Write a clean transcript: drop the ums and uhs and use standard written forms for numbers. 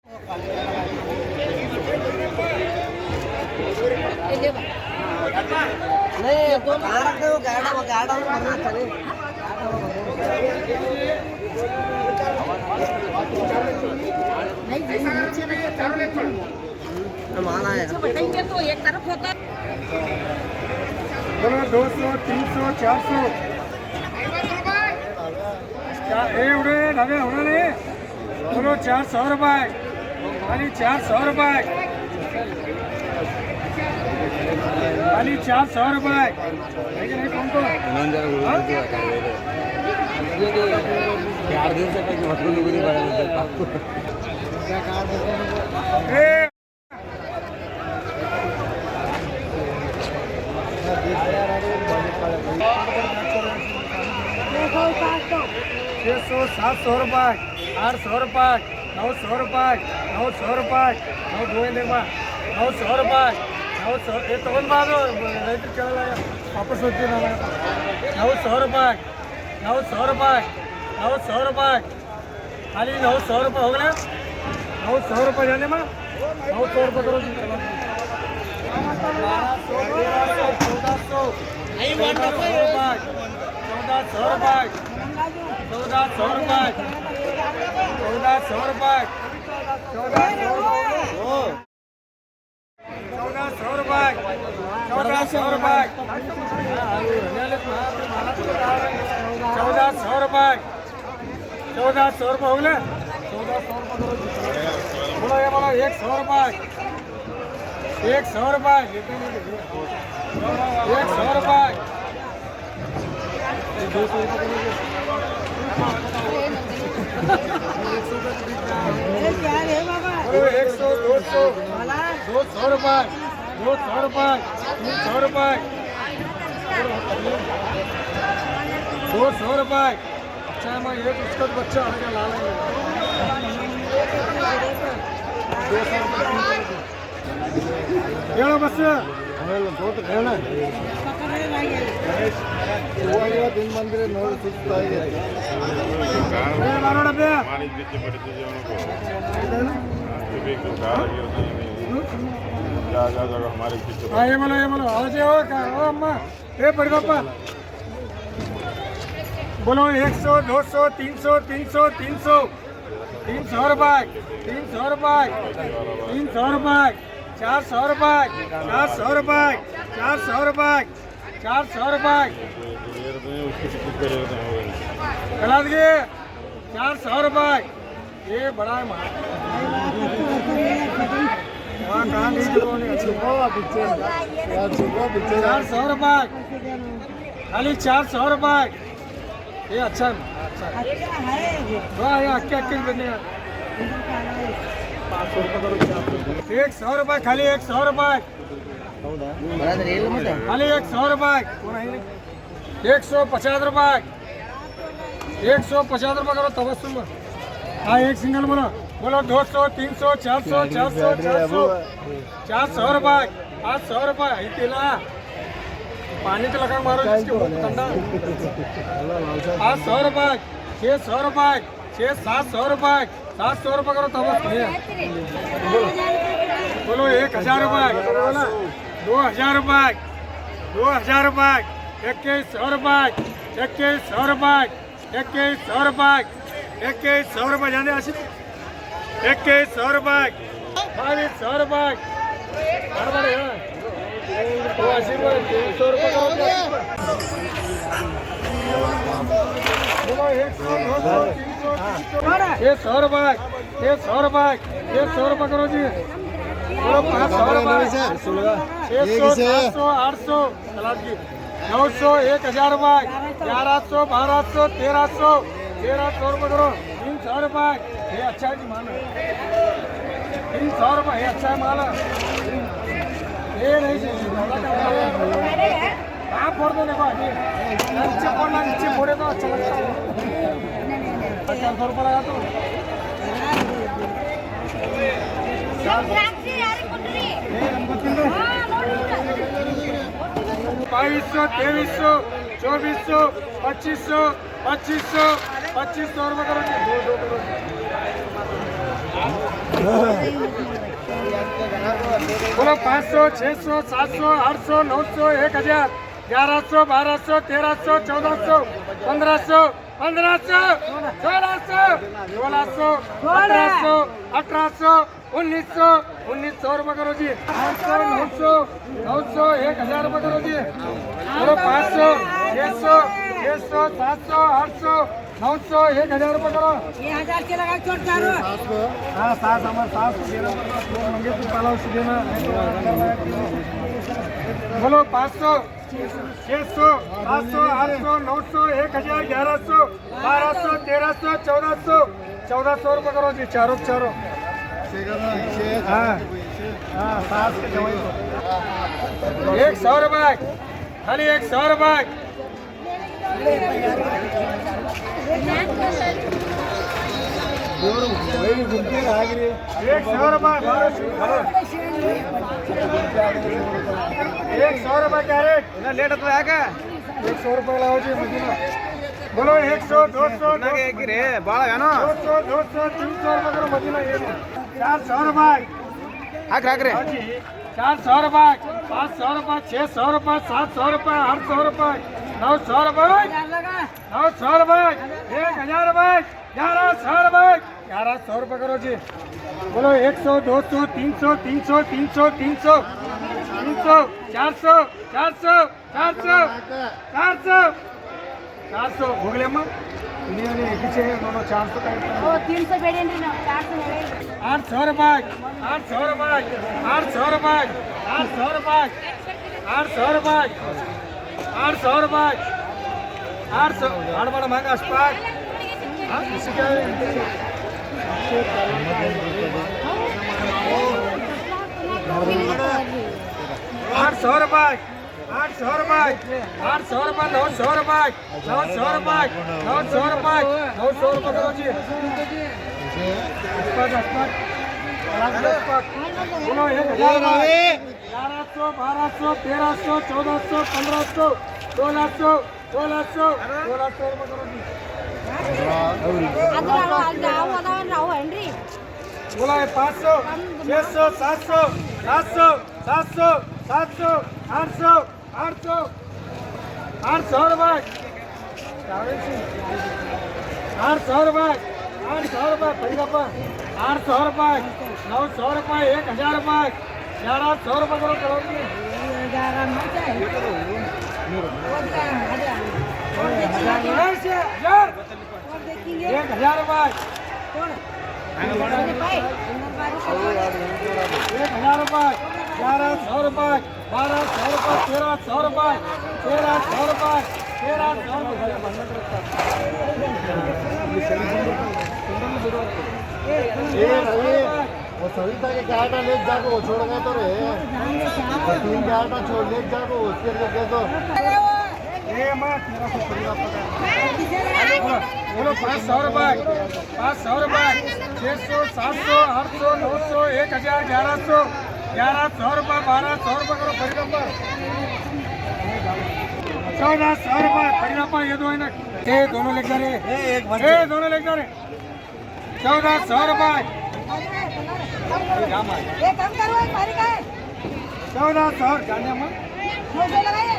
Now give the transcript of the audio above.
नहीं तो गाड़ा करना चले माना है तो एक तरफ होता बोलो 200 300 400 एवढे नवे होणार नाही बोलो 400 रुपये खाली 400 रुपये खाली 400 रुपये नाही कोणतो 4 दिवसापैकी भरपूर निघून पडायला छः सौ 700 रुपये 800 रुपये 900 रुपये 900 रुपये 900 रुपये 900 ये तो रैत वापस होती है 900 रुपये 900 रुपये 900 रुपये खाली 900 रुपये हो गए 900 रुपये जाने में 900 रुपये करो 1400 रुपये 1400 रुपये 1400 रुपये 1400 रुपये 1400 रुपये 1400 रुपये 1400 रुपये हो गए 1400 रुपये बोलो ये बोलो 100 रुपये 100 रुपये 100 रुपये 200 100 200 200 रुपये 200 रुपये 300 रुपये 200 रुपये अच्छा है मैं ये उसका बच्चा आ गया लाल है बस दिन मंदिर नोड़ ये बोलो आज अम्मा ये बड़ी पापा बोलो 100 200 300 300 300 300 रुपये 300 रुपये 300 रुपये 400 रुपये 400 रुपये 400 रुपये 400 रुपये चला दिए 400 रुपये ये बड़ा है 400 रुपये खाली 400 रुपये ये अच्छा है वाह ये अक्के बनेगा 100 रुपये खाली 100 रुपये खाली 100 रुपये 150 रुपये 150 रुपये करो तबस्सुम हाँ एक सिंगल बोलो बोलो 200 300 400 400 400 400 रुपये 800 रुपये इतना पानी तो लगा मारो जिसके ठंडा 800 रुपये 600 रुपये 700 रुपये 700 रुपये करो तब बोलो 1000 रुपये 2000 रुपये 2000 रुपये 2100 रुपये 2100 रुपये 2100 रुपये 2100 रुपये जाने आशी 2100 रुपये 2200 रुपये बराबर है 200 रुपये ये 100 रुपये 100 रुपये 100 रुपये करो जी 500 रुपये 600 700 800 सलाद की 900 1000 रुपये 1100 1200 1300 1300 रुपये करो 300 रुपये ये अच्छा है जी माल 300 रुपये ये अच्छा है माल ये नहीं आप फोड़ दो देखो नीचे फोड़ना नीचे फोड़े तो अच्छा लगता है 400 रुपये लगा तो 2200 2300 2400 2500 2500 2500 रुपये करो 2 करो बोलो 500, 600, 700, 800, 900, 1000, 1100, 1200, 1300, 1400, 1500, 1500, 1600, 1600, 1700, 1800, 1900, 1900 रुपये करो जी। 800, 900, 900, 1000 रुपये करो जी। बोलो 500, 600, 600, 700, 800, 900, 1000 रुपये करो। ये 1000 के लगा चोट चारो हाँ सास हमारे सास को देना मंगे तो पाला उसे देना। बोलो 500, 600, 700, 800, 900, 1000, 1100, 1200, 1300, 1400, 1400 रुपये करो जी। चारों चारों हाँ हाँ सास के जवाई को 100 रुपये खाली 100 रुपये। 100 रुपये कैरेट लेट तो है 100 रुपये लाओ जी मदीना। बोलो 100, 200 रे बाड़ा है ना 200, 200, 300 रुपये करो मदीना। 400 रुपये 400 रुपये 500 रुपये 600 रुपये 700 रुपये 800 रुपये 900 रुपये 900 रुपये 1000 रुपये 1100 रुपये 1100 रुपये करो जी। बोलो 100, 200, 300, 300, 300, 300, 300, 400, 400, 400, 400, 400 भोगले अम्मा पीछे दोनों 400 का 300 ಬೇಡೇನ್ರಿ ನಾವು 400 ಹೇಳಿ 800 रुपये 800 रुपये 800 रुपये 800 रुपये 800 रुपये 800 रुपये 800 बड़ा बड़ा महंगा अस्पाक हाँ इसी क्या 800 रुपये 800 रुपये 800 रुपये 900 रुपये 900 रुपये 900 रुपये 900 रुपये करो जी। बोलो 1100 1200 1300 1400 1500 1600 1600 1600 रुपये करो जी। ನಾವು ಅದಾವನ್ರಿ ಅವು ಏನ್ರಿ बोला 500 600 700 700 700 700 800 800 800 रुपये 800 रुपये 800 रुपये पैसा 800 रुपये 900 रुपये 1000 रुपये 1100 रुपये करो चलो जी। 1000 रुपये 1000 रुपये 1100 रुपये 1200 रुपये 1300 रुपये 1300 रुपये 1300 वो सविता के आटा ले जाको वो छोड़ेगा तो रे 3 के आटा छोड़ ले जाको उसके लिए तो बोलो 500 रुपये 500 रुपये 600 700 800 900 1000 1100 1100 रुपये 1200 रुपये करो परिणाम 1400 रुपये परिणाम ये दो है ना ये दोनों लेकर जा रहे ये दोनों लेकर जा रहे 1400 रुपये ये कम करो भारी का है 1400 जाने में 900 लगाइए